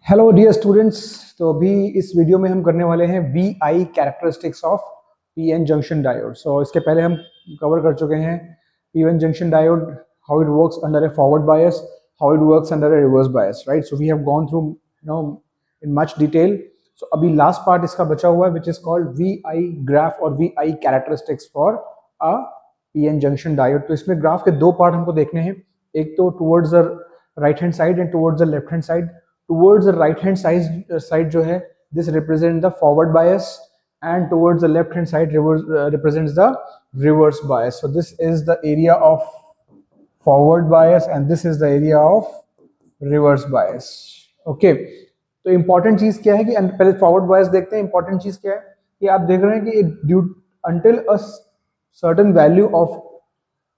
Hello dear students. तो अभी इस वीडियो में हम करने वाले हैं V I characteristics of P N junction diode. So इसके पहले हम कवर कर चुके हैं P N junction diode, how it works under a forward bias, how it works under a reverse bias, right. So we have gone through in much detail. सो अभी last part इसका बचा हुआ है which is called V I graph और V I characteristics for a P N junction diode. तो इसमें graph के दो पार्ट हमको देखने हैं, एक तो towards the right hand side and towards the left hand side. Towards the right hand side जो है this represents the forward bias and towards the left hand side represents the reverse bias. So this is the area of forward bias and this is the area of reverse bias. Okay, तो important चीज क्या है कि पहले forward bias देखते हैं। important चीज क्या है कि आप देख रहे हैं कि due until a certain value of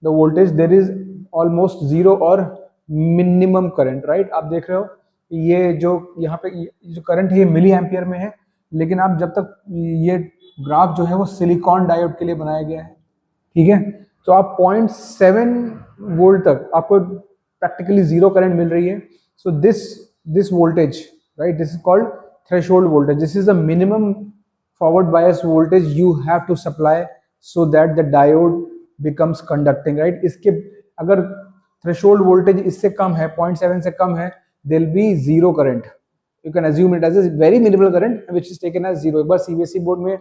the voltage there is almost zero or minimum current, right। आप देख रहे हो ये जो यहाँ पे जो करंट है ये मिली एम्पियर में है, लेकिन आप जब तक ये ग्राफ जो है वो सिलिकॉन डायोड के लिए बनाया गया है, ठीक है। तो आप 0.7 वोल्ट तक आपको प्रैक्टिकली जीरो करंट मिल रही है। So this voltage, right, this is called threshold voltage. This is the minimum forward bias voltage you have to supply so that the diode becomes conducting, right. इसके अगर threshold voltage इससे कम है, 0.7 से कम है, there will be zero current. You can assume it as a very minimal current which is taken as zero. एक बार CBSE board में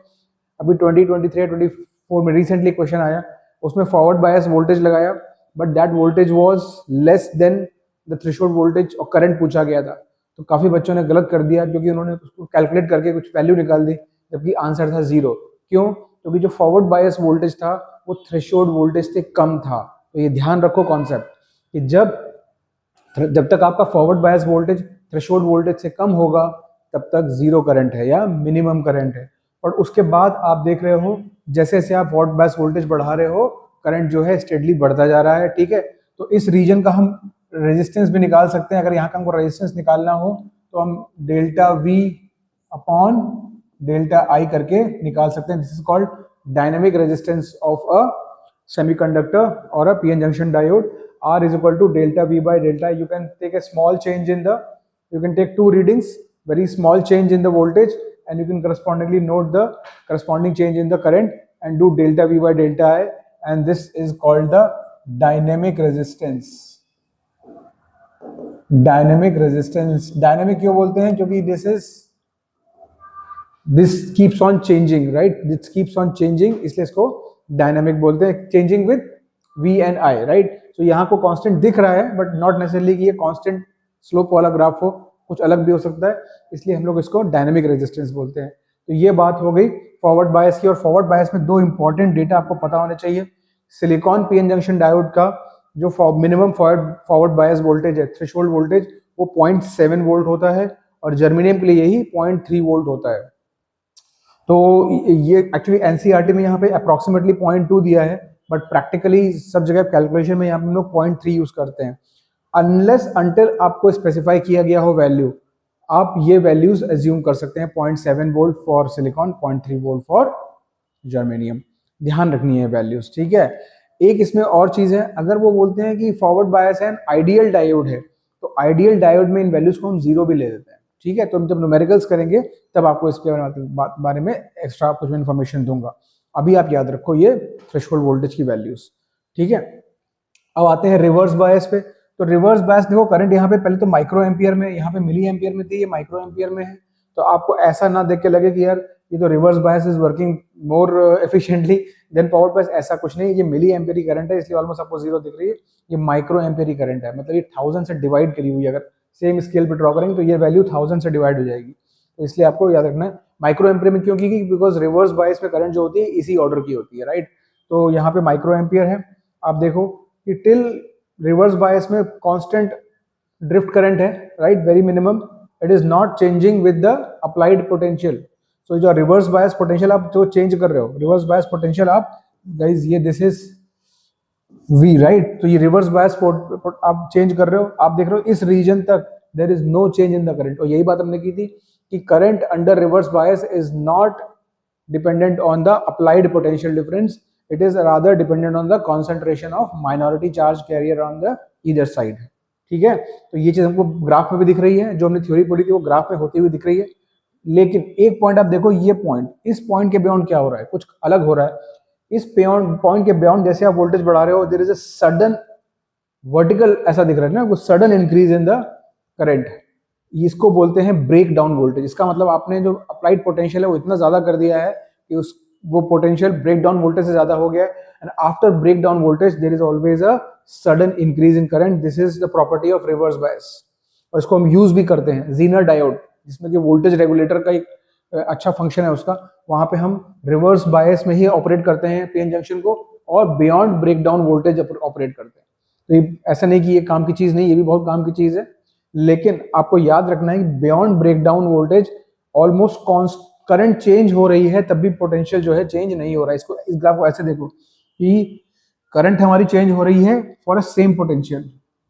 अभी 2023-24 में रिसेंटली क्वेश्चन आया, उसमें फॉरवर्ड बायस वोल्टेज लगाया but that voltage was less than the threshold voltage और current पूछा गया था। तो काफी बच्चों ने गलत कर दिया क्योंकि उन्होंने उसको कैलकुलेट करके कुछ वैल्यू निकाल दी जबकि आंसर था जीरो। क्यों? क्योंकि जो फॉरवर्ड बायस वोल्टेज था वो थ्रेशोल्ड वोल्टेज से कम था। तो ये ध्यान रखो कॉन्सेप्ट कि जब तक आपका forward bias voltage threshold voltage से कम होगा तब तक जीरो करंट है या मिनिमम करंट है। और उसके बाद आप देख रहे हो जैसे जैसे आप फॉरवर्ड बायस वोल्टेज बढ़ा रहे हो करंट जो है स्टेडली बढ़ता जा रहा है, ठीक है। तो इस रीजन का हम रेजिस्टेंस भी निकाल सकते हैं। अगर यहाँ का हमको रेजिस्टेंस निकालना हो तो हम delta V upon delta I करके निकाल सकते हैं। This is called dynamic resistance of a semiconductor और a PN junction diode. R is equal to delta V by delta. You can take a small change in the, you can take two readings, very small change in the voltage, and you can correspondingly note the corresponding change in the current and do delta V by delta I, and this is called the dynamic resistance. Dynamic resistance. Dynamic क्यों बोलते हैं? क्योंकि this keeps on changing, right? This keeps on changing, इसलिए इसको dynamic बोलते हैं। Changing with V and I, right? तो यहाँ को कांस्टेंट दिख रहा है बट नॉट नेसेसरली कि ये कांस्टेंट स्लोप वाला ग्राफ हो, कुछ अलग भी हो सकता है, इसलिए हम लोग इसको डायनेमिक रेजिस्टेंस बोलते हैं। तो ये बात हो गई फॉरवर्ड बायस की। और फॉरवर्ड बायस में दो इंपॉर्टेंट डेटा आपको पता होने चाहिए। सिलिकॉन पीएन जंक्शन डायोड का जो मिनिमम फॉरवर्ड बायस वोल्टेज है, थ्रेशोल्ड वोल्टेज, वो 0.7 वोल्ट होता है और जर्मेनियम के लिए यही 0.3 वोल्ट होता है। तो ये एक्चुअली एनसीईआरटी में यहाँ पे अप्रोक्सीमेटली 0.2 दिया है बट प्रैक्टिकली सब जगह कैलकुलेशन में यहाँ पे हम लोग 0.3 यूज करते हैं। अनलेस अंटिल आपको स्पेसिफाई किया गया हो वैल्यू, आप ये वैल्यूज एज्यूम कर सकते हैं। 0.7 volt for silicon, 0.3 volt for germanium. ध्यान रखनी है वैल्यूज, ठीक है। एक इसमें और चीज है, अगर वो बोलते हैं कि फॉरवर्ड बायस है आइडियल डायोड है, तो आइडियल डायोड में इन वैल्यूज को हम जीरो भी ले देते हैं, ठीक है। तो हम जब न्यूमेरिकल्स करेंगे तब आपको इसके बारे में एक्स्ट्रा कुछ इन्फॉर्मेशन दूंगा। अभी आप याद रखो ये थ्रेशोल्ड वोल्टेज की वैल्यूज, ठीक है। अब आते हैं रिवर्स बायस पे। तो रिवर्स बायस देखो, करंट यहाँ पे पहले तो माइक्रो एम्पियर में, यहाँ पे मिली एम्पियर में थी, ये माइक्रो एम्पियर में है। तो आपको ऐसा ना देख के लगे कि यार ये तो reverse bias is working more efficiently than forward bias, ऐसा कुछ नहीं। ये मिली एम्पियर की करंट है इसलिए ऑलमोस्ट आपको जीरो दिख रही है। ये माइक्रो एम्पियर की करंट है, मतलब ये 1000 से डिवाइड करी हुई है। अगर सेम स्केल पे ड्रॉ करेंगे तो ये वैल्यू 1000 से डिवाइड हो जाएगी। तो इसलिए आपको याद रखना है माइक्रो एम्पियर में क्यों की, बिकॉज रिवर्स बायस में करंट जो होती है इसी ऑर्डर की होती है, राइट। तो यहाँ पे माइक्रो एम्पियर है। आप देखो कि टिल रिवर्स बायस में कांस्टेंट ड्रिफ्ट करंट है, right, very minimum. It is not changing with the applied potential. So जो रिवर्स बायस पोटेंशियल आप जो चेंज कर रहे हो, रिवर्स बायस पोटेंशियल आप गाइज ये दिस इज V, राइट। तो ये रिवर्स बायस आप चेंज कर रहे हो, आप देख रहे हो इस रीजन तक there is no change in the current. और यही बात हमने की थी कि current under reverse bias is not dependent on the applied potential difference, it is rather dependent on the concentration of minority charge carrier on the either side, ठीक है, तो ये चीज हमको ग्राफ में भी दिख रही है, जो हमने थ्योरी पढ़ी थी वो ग्राफ में होती हुई दिख रही है। लेकिन एक पॉइंट आप देखो, ये पॉइंट, इस पॉइंट के बियॉन्ड क्या हो रहा है, कुछ अलग हो रहा है। इस पॉइंट के बियॉन्ड जैसे आप वोल्टेज बढ़ा रहे हो, there is a sudden vertical, ऐसा दिख रहा है ना, कुछ sudden increase in the current, इसको बोलते हैं ब्रेक डाउन वोल्टेज। इसका मतलब आपने जो अप्लाइड पोटेंशियल है वो इतना ज्यादा कर दिया है कि उस वो पोटेंशियल ब्रेक डाउन वोल्टेज से ज्यादा हो गया है। And after break down voltage there is always a sudden increase in current, this is the property of reverse bias. और इसको हम यूज भी करते हैं, जीनर डायोड, जिसमें कि वोल्टेज रेगुलेटर का एक अच्छा फंक्शन है उसका, वहां पे हम रिवर्स बायस में ही ऑपरेट करते हैं पीएन जंक्शन को, और beyond break down voltage operate करते हैं। तो ये ऐसा नहीं कि ये काम की चीज नहीं, ये भी बहुत काम की चीज है, लेकिन आपको याद रखना है कि beyond break down voltage almost current change हो रही है, तब भी पोटेंशियल जो है चेंज नहीं हो रहा है। इसको, इस ग्राफ को ऐसे देखो कि करंट हमारी चेंज हो रही है फॉर अ सेम पोटेंशियल,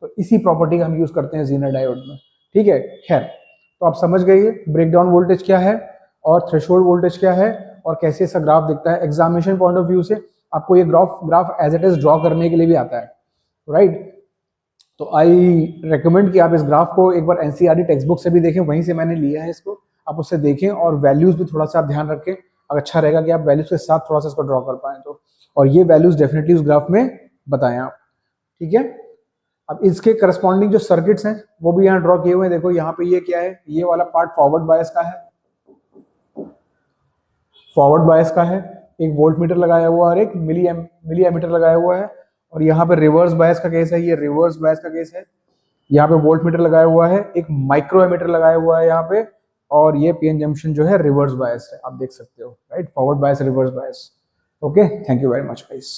तो इसी प्रॉपर्टी का हम यूज करते हैं जीनर डायोड में। ठीक है, खैर, तो आप समझ गए ब्रेक डाउन वोल्टेज क्या है और थ्रेशोल्ड वोल्टेज क्या है और कैसे इसका ग्राफ दिखता है। एग्जामिनेशन पॉइंट ऑफ व्यू से आपको ये graph as it is draw करने के लिए भी आता है, राइट। तो आई रेकमेंड कि आप इस ग्राफ को एक बार एनसीईआरटी टेक्स्ट बुक से भी देखें, वहीं से मैंने लिया है इसको, आप उससे देखें और वैल्यूज भी थोड़ा सा आप ध्यान रखें। अच्छा रहेगा कि आप वैल्यूज के साथ थोड़ा सा इसको ड्रॉ कर पाएं, तो और ये वैल्यूज डेफिनेटली उस ग्राफ में बताएं आप, ठीक है। अब इसके करस्पॉन्डिंग जो सर्किट्स हैं वो भी यहाँ ड्रॉ किए हुए हैं। देखो यहाँ पे ये क्या है, ये वाला पार्ट फॉरवर्ड बायस का है, फॉरवर्ड बायस का है, एक वोल्ट मीटर लगाया हुआ और एक मिली एमीटर लगाया हुआ है। और यहाँ पे रिवर्स बायस का केस है, ये रिवर्स बायस का केस है, यहाँ पे वोल्ट मीटर लगाया हुआ है, एक माइक्रो एमीटर लगाया हुआ है यहाँ पे, और ये पीएन जंक्शन जो है रिवर्स बायस है, आप देख सकते हो, right, forward bias reverse bias. Okay, thank you very much guys.